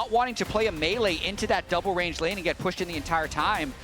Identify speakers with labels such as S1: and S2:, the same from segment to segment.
S1: not wanting to play a melee into that double range lane and get pushed in the entire time.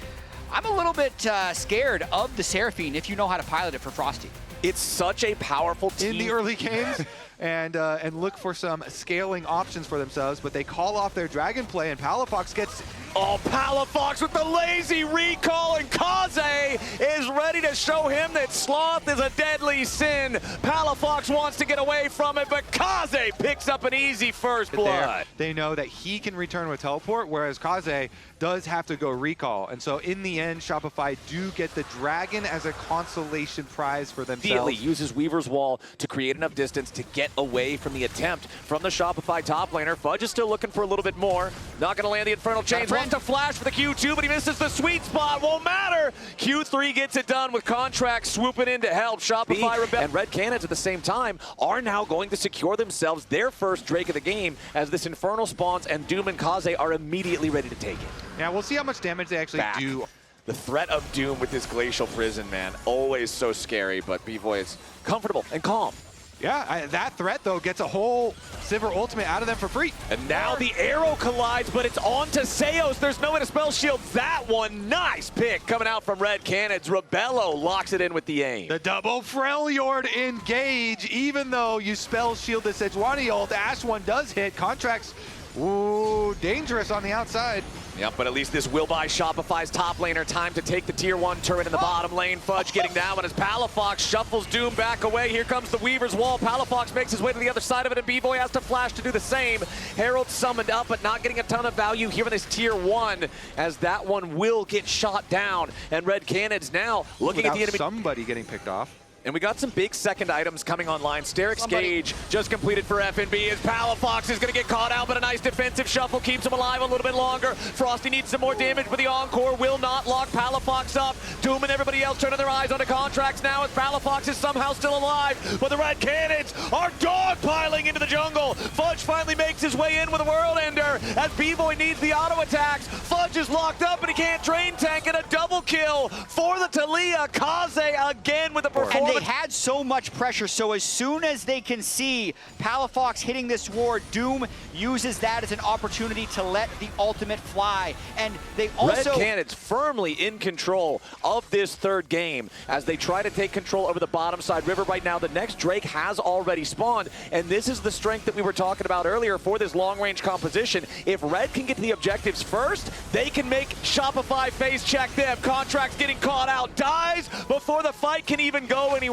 S1: I'm a little bit scared of the Seraphine if you know how to pilot it for Frosty.
S2: It's such a powerful team.
S3: In the early games and look for some scaling options for themselves, but they call off their dragon play and Palafox gets...
S2: Oh, Palafox with the lazy recall, and Kaze is ready to show him that sloth is a deadly sin. Palafox wants to get away from it, but Kaze picks up an easy first blood.
S3: They know that he can return with teleport, whereas Kaze does have to go recall. And so in the end, Shopify do get the dragon as a consolation prize for themselves.
S2: Immediately uses Weaver's Wall to create enough distance to get away from the attempt from the Shopify top laner. Fudge is still looking for a little bit more. Not going to land the Infernal Chains. Wants to flash for the Q2, but he misses the sweet spot. Won't matter. Q3 gets it done with Contract swooping in to help. Shopify and Red Canids at the same time are now going to secure themselves their first Drake of the game as this Infernal spawns, and Doom and Kaze are immediately ready to take it.
S3: Yeah, we'll see how much damage they actually do.
S2: The threat of Doom with this Glacial Prison, man, always so scary, but B-Boy is comfortable and calm.
S3: Yeah, that threat, though, gets a whole Sivir ultimate out of them for free.
S2: And now the arrow collides, but it's on to Zeus. There's no way to spell shield that one. Nice pick coming out from Red Canids. Rebello locks it in with the aim.
S3: The double Freljord engage, even though you spell shield the Sejuani ult. Ash one does hit. Contracts, ooh, dangerous on the outside.
S2: Yep, but at least this will buy Shopify's top laner time to take the tier 1 turret in the bottom lane. Fudge getting down, and as Palafox shuffles Doom back away, here comes the Weaver's Wall. Palafox makes his way to the other side of it, and B-Boy has to flash to do the same. Herald summoned up, but not getting a ton of value here in this tier 1, as that one will get shot down. And Red Canids now looking at the enemy.
S3: Somebody getting picked off.
S2: And we got some big second items coming online. Steric's Gauge just completed for FNB as Palafox is going to get caught out, but a nice defensive shuffle keeps him alive a little bit longer. Frosty needs some more damage, but the Encore will not lock Palafox up. Doom and everybody else turning their eyes onto Contracts now as Palafox is somehow still alive, but the Red Canids are dogpiling into the jungle. Fudge finally makes his way in with a World Ender as B-Boy needs the auto attacks. Fudge is locked up and he can't drain tank, and a double kill for the Talia. Kaze again with the performance.
S1: They had so much pressure, so as soon as they can see Palafox hitting this ward, Doom uses that as an opportunity to let the ultimate fly. And they also...
S2: Red Canids firmly in control of this third game as they try to take control over the bottom side river right now. The next Drake has already spawned, and this is the strength that we were talking about earlier for this long-range composition. If Red can get to the objectives first, they can make Shopify face check them. Contracts getting caught out, dies before the fight can even go anywhere.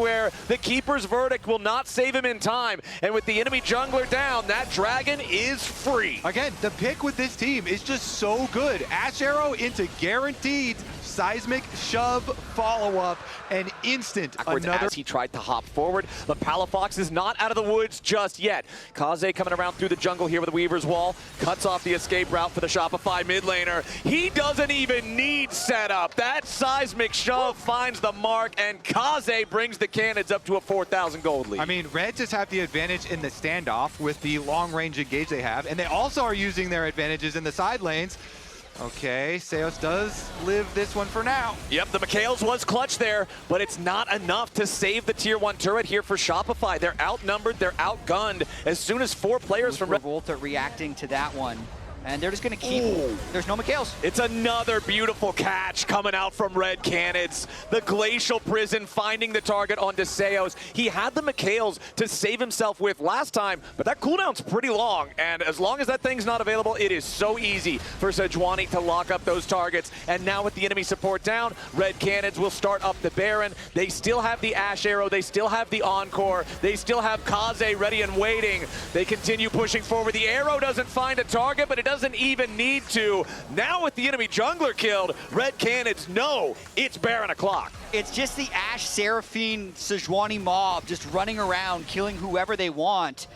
S2: The Keeper's verdict will not save him in time, and with the enemy jungler down, that dragon is free.
S3: Again, the pick with this team is just so good. Ash Arrow into guaranteed seismic shove follow-up and instant another.
S2: As he tried to hop forward, but Palafox is not out of the woods just yet. Kaze coming around through the jungle here with the Weaver's Wall, cuts off the escape route for the Shopify mid laner. He doesn't even need setup. That seismic shove finds the mark, and Kaze brings the Canids up to a 4,000 gold lead.
S3: I mean, Red just have the advantage in the standoff with the long-range engage they have, and they also are using their advantages in the side lanes. Okay, Zeus does live this one for now.
S2: Yep, the Mikhails was clutch there, but it's not enough to save the tier 1 turret here for Shopify. They're outnumbered, they're outgunned. As soon as 4 players from
S1: Revolta reacting to that one. And they're just going to keep... Ooh. There's no Mikhails.
S2: It's another beautiful catch coming out from Red Canids. The Glacial Prison finding the target onto Zeus. He had the Mikhails to save himself with last time, but that cooldown's pretty long. And as long as that thing's not available, it is so easy for Sejuani to lock up those targets. And now with the enemy support down, Red Canids will start up the Baron. They still have the Ash Arrow. They still have the Encore. They still have Kaze ready and waiting. They continue pushing forward. The arrow doesn't find a target, but it doesn't even need to. Now with the enemy jungler killed, Red Canids know it's Baron o'clock.
S1: It's just the Ashe, Seraphine, Sejuani mob just running around, killing whoever they want,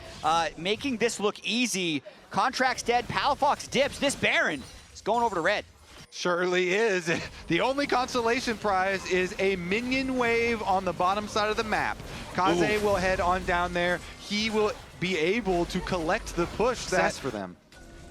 S1: making this look easy. Contract's dead, Palafox dips. This Baron is going over to Red.
S3: Surely is. The only consolation prize is a minion wave on the bottom side of the map. Kaze will head on down there. He will be able to collect the push that's for them.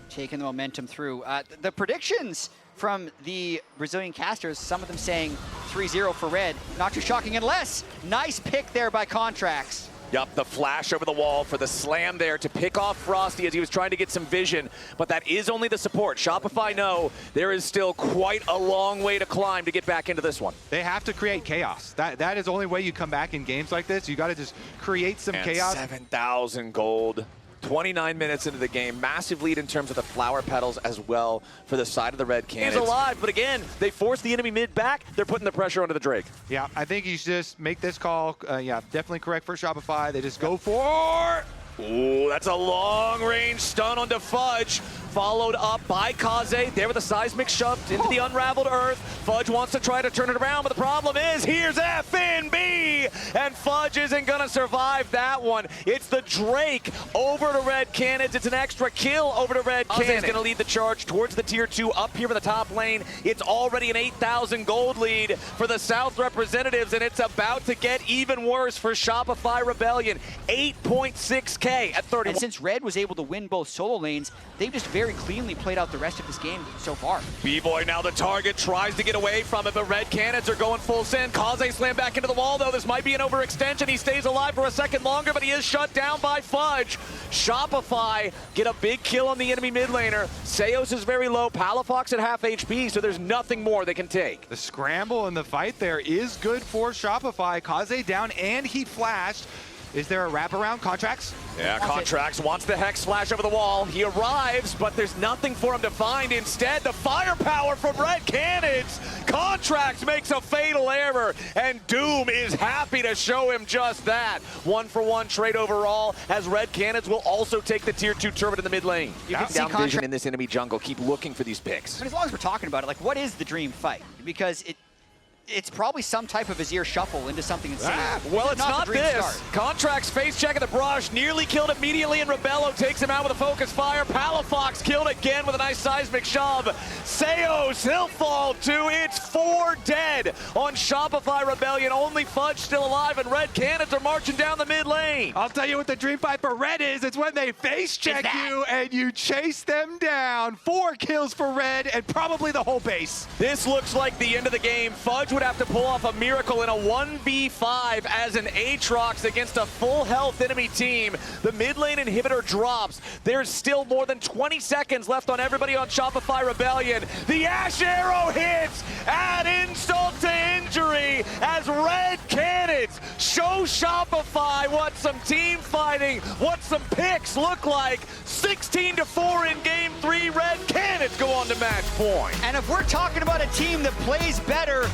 S1: Taking the momentum through. The predictions from the Brazilian casters, some of them saying 3-0 for Red. Not too shocking unless, nice pick there by Contracts.
S2: Yup, the flash over the wall for the slam there to pick off Frosty as he was trying to get some vision, but that is only the support. Shopify know there is still quite a long way to climb to get back into this one.
S3: They have to create chaos. That is the only way you come back in games like this. You got to just create some chaos.
S2: 7,000 gold. 29 minutes into the game, massive lead in terms of the flower petals as well for the side of the red Canids. He's alive, but again, they force the enemy mid back. They're putting the pressure onto the Drake.
S3: Yeah, I think you should just make this call. Yeah, definitely correct for Shopify. They just go for...
S2: Ooh, that's a long-range stun onto Fudge, followed up by Kaze. There with a seismic shoved into the unraveled earth. Fudge wants to try to turn it around, but the problem is, here's FNB, and Fudge isn't gonna survive that one. It's the Drake over to red Canids. It's an extra kill over to red Canids. Kaze is gonna lead the charge towards the tier 2 up here in the top lane. It's already an 8,000 gold lead for the South representatives, and it's about to get even worse for Shopify Rebellion. 8.6k at 30.
S1: And since Red was able to win both solo lanes, they've just very cleanly played out the rest of this game so far.
S2: B-Boy now the target, tries to get away from it, but red Canids are going full send. Kaze slammed back into the wall, though. This might be an overextension. He stays alive for a second longer, but he is shut down by Fudge. Shopify get a big kill on the enemy mid laner. Zeus is very low. Palafox at half HP, so there's nothing more they can take.
S3: The scramble in the fight there is good for Shopify. Kaze down and he flashed. Is there a wraparound? Contracts?
S2: Yeah, Contracts wants the Hex Flash over the wall. He arrives, but there's nothing for him to find. Instead, the firepower from red Canids. Contracts makes a fatal error, and Doom is happy to show him just that. 1-for-1 trade overall, as red Canids will also take the tier 2 turret in the mid lane. You can see down vision in this enemy jungle. Keep looking for these picks.
S1: And as long as we're talking about it, like, what is the dream fight? Because it's probably some type of Azir shuffle into something insane.
S2: Well, it's not this.
S1: Start.
S2: Contracts face check at the brush, nearly killed immediately, and Rebello takes him out with a focus fire. Palafox killed again with a nice seismic shove. Zeus, he'll fall too. It's 4 dead on Shopify Rebellion. Only Fudge still alive, and red Canids are marching down the mid lane.
S3: I'll tell you what the dream fight for Red is. It's when they face check you and you chase them down. 4 kills for Red and probably the whole base.
S2: This looks like the end of the game. Fudge would have to pull off a miracle in a 1v5 as an Aatrox against a full health enemy team. The mid lane inhibitor drops. There's still more than 20 seconds left on everybody on Shopify Rebellion. The Ash Arrow hits, add insult to injury as red Canids show Shopify what some team fighting, what some picks look like. 16-4 in game 3, red Canids go on to match point.
S1: And if we're talking about a team that plays better,